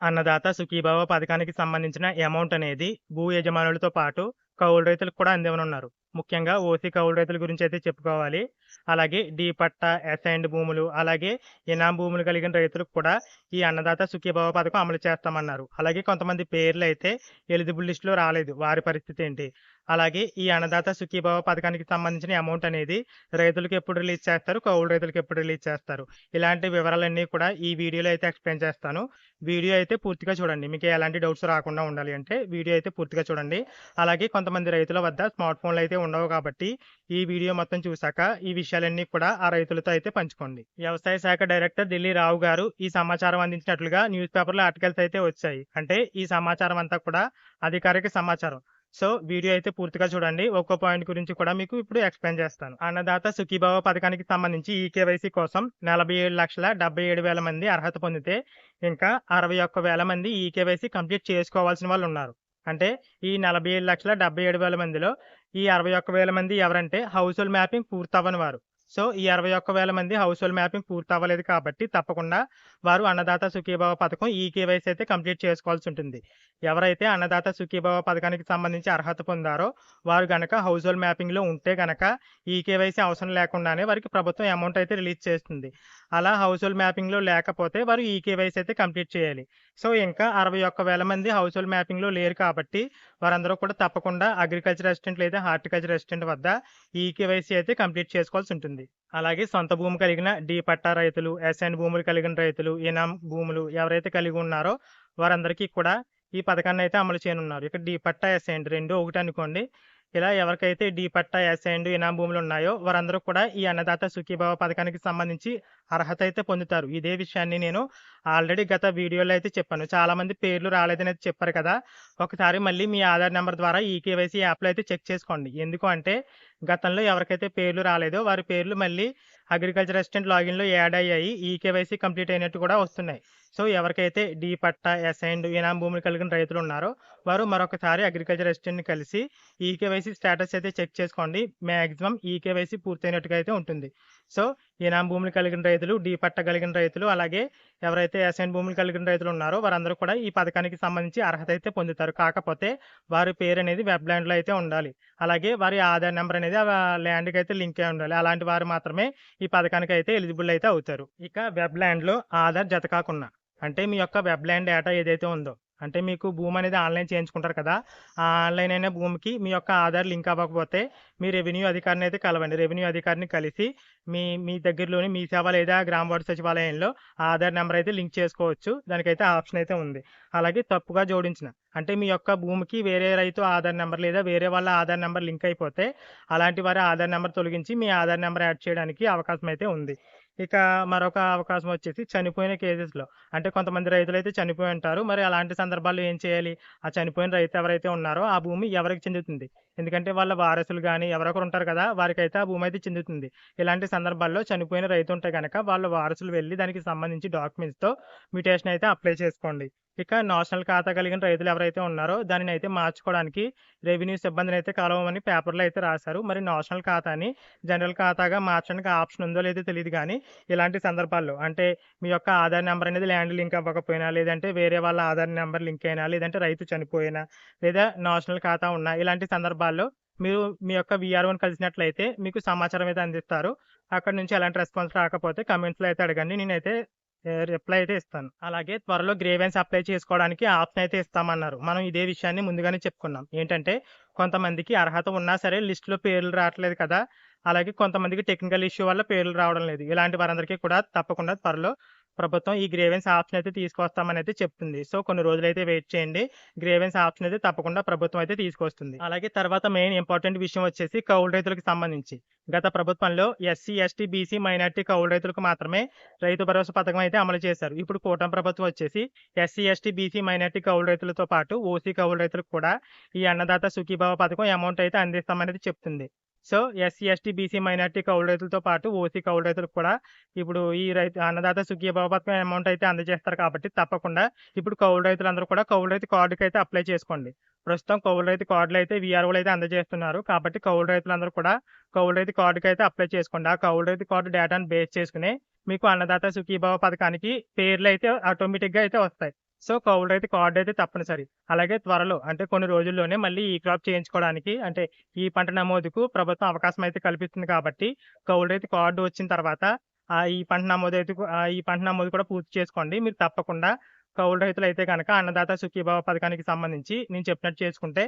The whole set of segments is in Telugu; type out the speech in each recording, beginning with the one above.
అన్నదాత సుఖీభవ పథకానికి సంబంధించిన అమౌంట్ అనేది భూ యజమానులతో పాటు కౌలు రైతులకు కూడా అందివ్వనున్నారు. ముఖ్యంగా ఓసీ కౌలు రైతుల గురించి అయితే చెప్పుకోవాలి. అలాగే డి పట్టా, అసైన్డ్ భూములు, అలాగే ఇనాం భూములు కలిగిన రైతులకు కూడా ఈ అన్నదాత సుఖీభవ పథకం అమలు చేస్తామన్నారు. అలాగే కొంతమంది పేర్లయితే ఎలిజిబుల్ లిస్ట్‌లో రాలేదు. వారి పరిస్థితి ఏంటి? అలాగే ఈ అన్నదాత సుఖీభవ పథకానికి సంబంధించిన అమౌంట్ అనేది రైతులకు ఎప్పుడు రిలీజ్ చేస్తారు? కౌలు రైతులకు ఎప్పుడు రిలీజ్ చేస్తారు? ఇలాంటి వివరాలన్నీ కూడా ఈ వీడియోలో అయితే ఎక్స్‌ప్లెయిన్ చేస్తాను. వీడియో అయితే పూర్తిగా చూడండి. మీకు ఎలాంటి డౌట్స్ రాకుండా ఉండాలి అంటే వీడియో అయితే పూర్తిగా చూడండి. అలాగే కొంతమంది రైతుల వద్ద స్మార్ట్ ఫోన్‌లు అయితే ఉండవు కాబట్టి ఈ వీడియో మొత్తం చూసాక ఈ విషయాలన్నీ కూడా ఆ రైతులతో అయితే పంచుకోండి. వ్యవసాయ శాఖ డైరెక్టర్ ఢిల్లీ రావు గారు ఈ సమాచారం అందించినట్లుగా న్యూస్ పేపర్‌లో ఆర్టికల్స్ అయితే వచ్చాయి. అంటే ఈ సమాచారం అంతా కూడా అధికారిక సమాచారం. సో, వీడియో అయితే పూర్తిగా చూడండి. ఒక్కో పాయింట్ గురించి కూడా మీకు ఇప్పుడు ఎక్స్‌ప్లెయిన్ చేస్తాను. అన్నదాత సుఖీభవ పథకానికి సంబంధించి ఈకేవైసీ కోసం 47,77,000 మంది అర్హత పొందితే, ఇంకా 61,000 మంది ఈకేవైసీ కంప్లీట్ చేసుకోవాల్సిన వాళ్ళున్నారు. అంటే ఈ 47,77,000 మందిలో ఈ 61,000 మంది ఎవరంటే హౌస్ హోల్డ్ మ్యాపింగ్ పూర్తవ్వని వారు. సో, ఈ 61,000 మంది హౌస్ హోల్డ్ మ్యాపింగ్ పూర్తవ్వలేదు కాబట్టి తప్పకుండా వారు అన్నదాత సుఖీభవ పథకం ఈకేవైసీ అయితే కంప్లీట్ చేసుకోవాల్సి ఉంటుంది. ఎవరైతే అన్నదాత సుఖీభవ పథకానికి సంబంధించి అర్హత పొందారో వారు గనక హౌస్ హోల్డ్ మ్యాపింగ్‌లో ఉంటే గనక ఈకేవైసీ అవసరం లేకుండానే వారికి ప్రభుత్వం అమౌంట్ అయితే రిలీజ్ చేస్తుంది. అలా హౌస్ హోల్డ్ మ్యాపింగ్‌లో లేకపోతే వారు ఈకేవైసీ అయితే కంప్లీట్ చేయాలి. సో, ఇంకా 61,000 మంది హౌస్ హోల్డ్ మ్యాపింగ్‌లో లేరు కాబట్టి వారందరూ కూడా తప్పకుండా అగ్రికల్చర్ అసిస్టెంట్ లేదా హార్టికల్చర్ అసిస్టెంట్ వద్ద ఈకేవైసీ అయితే కంప్లీట్ చేసుకోవాల్సి ఉంటుంది. అలాగే సొంత భూమి కలిగిన డి పట్టా రైతులు, అసైన్డ్ భూములు కలిగిన రైతులు, ఇనాం భూములు ఎవరైతే కలిగి ఉన్నారో వారందరికీ కూడా ఈ పథకాన్ని అయితే అమలు చేయనున్నారు. ఇక్కడ డి పట్టా, అసైన్డ్ 2 ఒకటే అనుకోండి. ఇలా ఎవరికైతే డి పట్టా, అసైన్డ్, ఇనాం భూములు ఉన్నాయో వారందరూ కూడా ఈ అన్నదాత సుఖీభవ పథకానికి సంబంధించి అర్హత అయితే పొందుతారు. ఇదే విషయాన్ని నేను ఆల్రెడీ గత వీడియోలో అయితే చెప్పాను. చాలామంది పేర్లు రాలేదని అయితే చెప్పారు కదా! ఒకసారి మళ్ళీ మీ ఆధార్ నంబర్ ద్వారా ఈకేవైసీ యాప్‌లో అయితే చెక్ చేసుకోండి. ఎందుకు అంటే గతంలో ఎవరికైతే పేర్లు రాలేదో వారి పేర్లు మళ్ళీ అగ్రికల్చర్ అసిస్టెంట్ లాగిన్‌లో యాడ్ అయ్యాయి. ఈకేవైసీ కంప్లీట్ అయినట్టు కూడా వస్తున్నాయి. సో, ఎవరికైతే డి పట్టా, అసైన్డ్, ఇనాం భూములు కలిగిన రైతులు ఉన్నారో వారు మరొకసారి అగ్రికల్చర్ అసిస్టెంట్‌ని కలిసి ఈకేవైసీ స్టేటస్ అయితే చెక్ చేసుకోండి. మాక్సిమం ఈకేవైసీ పూర్తయినట్టుగా అయితే ఉంటుంది. సో, ఇనాం భూములు కలిగిన రైతులు, డి పట్టా కలిగిన రైతులు, అలాగే ఎవరైతే అసైన్ భూములు కలిగిన రైతులు ఉన్నారో వారందరూ కూడా ఈ పథకానికి సంబంధించి అర్హత అయితే పొందుతారు. కాకపోతే వారి పేరనేది వెబ్‌ల్యాండ్‌లో అయితే ఉండాలి. అలాగే వారి ఆధార్ నంబర్ అనేది ల్యాండ్‌కి అయితే లింక్ అయి ఉండాలి. అలాంటి వారు మాత్రమే ఈ పథకానికి అయితే ఎలిజిబుల్ అయితే అవుతారు. ఇక వెబ్‌ల్యాండ్‌లో ఆధార్ జత కాకున్నా అంటే మీ యొక్క వెబ్‌ల్యాండ్ డేటా ఏదైతే ఉందో అంటే మీకు భూమి అనేది ఆన్‌లైన్ చేయించుకుంటారు కదా! ఆ ఆన్‌లైన్ అయిన భూమికి మీ యొక్క ఆధార్ లింక్ అవ్వకపోతే మీ రెవెన్యూ అధికారిని అయితే కలవండి. రెవెన్యూ అధికారిని కలిసి మీ దగ్గరలోని మీ సేవ లేదా గ్రామ వార్డు సచివాలయంలో ఆధార్ నంబర్ అయితే లింక్ చేసుకోవచ్చు. దానికైతే ఆప్షన్ అయితే ఉంది. అలాగే తప్పుగా జోడించిన అంటే మీ యొక్క భూమికి వేరే రైతు ఆధార్ నంబర్ లేదా వేరే వాళ్ళ ఆధార్ నంబర్ లింక్ అయిపోతే అలాంటి వారి ఆధార్ నంబర్ తొలగించి మీ ఆధార్ నంబర్ యాడ్ చేయడానికి అవకాశం అయితే ఉంది. ఇక మరొక అవకాశం వచ్చేసి చనిపోయిన కేసెస్‌లో అంటే కొంతమంది రైతులైతే చనిపోయి ఉంటారు. మరి అలాంటి సందర్భాల్లో ఏం చేయాలి? ఆ చనిపోయిన రైతు ఎవరైతే ఉన్నారో ఆ భూమి ఎవరికి చెందుతుంది? ఎందుకంటే వాళ్ళ వారసులు గాని ఎవరో ఒకరు ఉంటారు కదా! వారికైతే ఆ భూమి అయితే చెందుతుంది. ఇలాంటి సందర్భాల్లో చనిపోయిన రైతు ఉంటే గనక వాళ్ళ వారసులు వెళ్లి దానికి సంబంధించి డాక్యుమెంట్స్‌తో మ్యుటేషన్ అయితే అప్లై చేసుకోండి. ఇక నేషనల్ ఖాతా కలిగిన రైతులు ఎవరైతే ఉన్నారో దానినైతే మార్చుకోవడానికి రెవెన్యూ సిబ్బందినైతే కలవమని పేపర్‌లో అయితే రాశారు. మరి నేషనల్ ఖాతాని జనరల్ ఖాతాగా మార్చడానికి ఆప్షన్ ఉందో లేదో తెలీదు గానీ, ఇలాంటి సందర్భాల్లో అంటే మీ యొక్క ఆధార్ నంబర్ అనేది ల్యాండ్ లింక్ అవ్వకపోయినా, లేదంటే వేరే వాళ్ళ ఆధార్ నంబర్ లింక్ అయినా, లేదంటే రైతు చనిపోయినా, లేదా నేషనల్ ఖాతా ఉన్నా ఇలాంటి సందర్భాల్లో మీరు మీ యొక్క వీఆర్ఓని కలిసినట్లయితే మీకు సమాచారం అయితే అందిస్తారు. అక్కడి నుంచి ఎలాంటి రెస్పాన్స్ రాకపోతే కామెంట్స్‌లో అయితే అడగండి. నేనైతే రిప్లై అయితే ఇస్తాను. అలాగే త్వరలో గ్రీవెన్స్ అప్లై చేసుకోవడానికి ఆప్షన్ అయితే ఇస్తామన్నారు. మనం ఇదే విషయాన్ని ముందుగానే చెప్పుకున్నాం. ఏంటంటే కొంతమందికి అర్హత ఉన్నా సరే లిస్ట్‌లో పేర్లు రావట్లేదు కదా! అలాగే కొంతమందికి టెక్నికల్ ఇష్యూ వల్ల పేర్లు రావడం లేదు. ఇలాంటి వారందరికీ కూడా తప్పకుండా త్వరలో ప్రభుత్వం ఈ గ్రీవెన్స్ ఆప్షన్ అయితే తీసుకొస్తామని అయితే చెప్తుంది. సో, కొన్ని రోజులైతే వెయిట్ చేయండి. గ్రీవెన్స్ ఆప్షన్ అయితే తప్పకుండా ప్రభుత్వం అయితే తీసుకొస్తుంది. అలాగే తర్వాత మెయిన్ ఇంపార్టెంట్ విషయం వచ్చేసి కౌలు రైతులకు సంబంధించి. గత ప్రభుత్వంలో ఎస్సీ, ఎస్టీ, బీసీ, మైనారిటీ కౌలు రైతులకు మాత్రమే రైతు భరోసా పథకం అయితే అమలు చేశారు. ఇప్పుడు కూటమి ప్రభుత్వం వచ్చేసి ఎస్సీ, ఎస్టీ, బీసీ, మైనారిటీ కౌలు రైతులతో పాటు ఓసీ కౌలు రైతులకు కూడా ఈ అన్నదాత సుఖీభవ పథకం అమౌంట్ అయితే అందిస్తామనేది చెప్తుంది. So, SC, ST, BC, minority కౌలు రైతులతో పాటు ఓసీ కౌలు రైతులకు కూడా ఇప్పుడు ఈ అన్నదాత సుఖీభవ పథకం అమౌంట్ అయితే అందజేస్తారు కాబట్టి తప్పకుండా ఇప్పుడు కౌలు రైతులందరూ కూడా కౌలు రైతు కార్డుకైతే అప్లై చేసుకోండి. ప్రస్తుతం కౌలు రైతు కార్డులు అయితే వీఆర్ఓలు అయితే అందజేస్తున్నారు. కాబట్టి కౌలు రైతులందరూ కూడా కౌలు రైతు కార్డుకైతే అప్లై చేసుకోండి. ఆ కౌలు రైతు కార్డు డేటాను బేస్ చేసుకుని మీకు అన్నదాత సుఖీభవ పథకానికి పేర్లు అయితే ఆటోమేటిక్‌గా అయితే వస్తాయి. సో, కౌలు రైతు కార్డ్ అయితే తప్పనిసరి. అలాగే త్వరలో అంటే కొన్ని రోజుల్లోనే మళ్ళీ ఈ క్రాప్ చేయించుకోవడానికి అంటే ఈ పంట నమోదుకు ప్రభుత్వం అవకాశం అయితే కల్పిస్తుంది కాబట్టి, కౌలు రైతు కార్డ్ వచ్చిన తర్వాత ఈ పంట నమోదు కూడా పూర్తి చేసుకోండి. మీరు తప్పకుండా కౌలు రైతులైతే గనక అన్నదాత సుఖీభవ పథకానికి సంబంధించి నేను చెప్పినట్టు చేసుకుంటే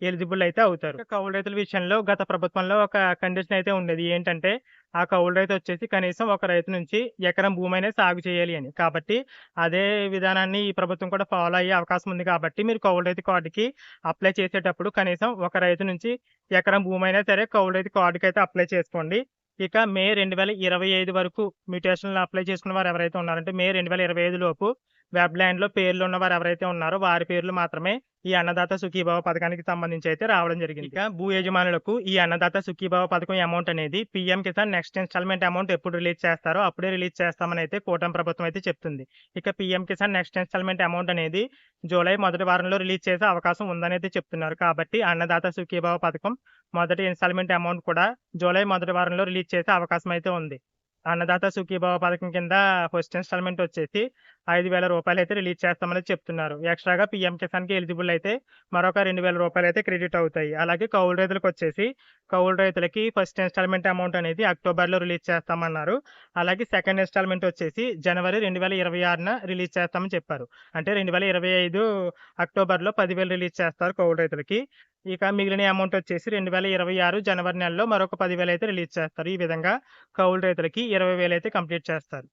ఎలిజిబుల్ అయితే అవుతారు. కౌలు రైతుల విషయంలో గత ప్రభుత్వంలో ఒక కండిషన్ అయితే ఉండేది. ఏంటంటే, ఆ కౌలు రైతు వచ్చేసి కనీసం ఒక రైతు నుంచి ఎకరం భూమైనా సాగు చేయాలి అని. కాబట్టి అదే విధానాన్ని ఈ ప్రభుత్వం కూడా ఫాలో అయ్యే అవకాశం ఉంది కాబట్టి, మీరు కౌలు రైతు కార్డ్‌కి అప్లై చేసేటప్పుడు కనీసం ఒక రైతు నుంచి ఎకరం భూమైనా సరే కౌలు రైతు కార్డ్‌కైతే అప్లై చేసుకోండి. ఇక మే 2025 వరకు మ్యూటేషన్‌లు అప్లై చేసుకున్న వారు ఎవరైతే ఉన్నారంటే మే 2025 లోపు వెబ్‌ల్యాండ్‌లో పేర్లున్న వారు ఎవరైతే ఉన్నారో వారి పేర్లు మాత్రమే ఈ అన్నదాత సుఖీభవ పథకానికి సంబంధించి అయితే రావడం జరిగింది. ఇక భూ యజమానులకు ఈ అన్నదాత సుఖీభవ పథకం అమౌంట్ అనేది PM Kisan next installment amount ఎప్పుడు రిలీజ్ చేస్తారో అప్పుడే రిలీజ్ చేస్తామని అయితే కూటమి ప్రభుత్వం అయితే చెప్తుంది. ఇక PM Kisan next installment amount అనేది జూలై మొదటి వారంలో రిలీజ్ చేసే అవకాశం ఉందనైతే చెప్తున్నారు. కాబట్టి అన్నదాత సుఖీభవ పథకం మొదటి ఇన్‌స్టాల్‌మెంట్ అమౌంట్ కూడా జూలై మొదటి వారంలో రిలీజ్ చేసే అవకాశం అయితే ఉంది. అన్నదాత సుఖీభవ పథకం కింద ఫస్ట్ ఇన్‌స్టాల్‌మెంట్ వచ్చేసి రూ. 5,000 అయితే రిలీజ్ చేస్తామని చెప్తున్నారు. ఎక్స్‌ట్రాగా పీఎం కిసాన్‌కి ఎలిజిబుల్ అయితే మరొక రూ. 2,000 అయితే క్రెడిట్ అవుతాయి. అలాగే కౌలు రైతులకొచ్చేసి కౌలు రైతులకి ఫస్ట్ ఇన్‌స్టాల్‌మెంట్ అమౌంట్ అనేది అక్టోబర్‌లో రిలీజ్ చేస్తామన్నారు. అలాగే సెకండ్ ఇన్‌స్టాల్‌మెంట్ వచ్చేసి జనవరి 2026న రిలీజ్ చేస్తామని చెప్పారు. అంటే 2025 అక్టోబర్‌లో 10,000 రిలీజ్ చేస్తారు కౌలు రైతులకి. ఇక మిగిలిన అమౌంట్ వచ్చేసి 2026 జనవరి నెలలో మరొక 10,000 అయితే రిలీజ్ చేస్తారు. ఈ విధంగా కౌలు రైతులకి 20,000 అయితే కంప్లీట్ చేస్తారు.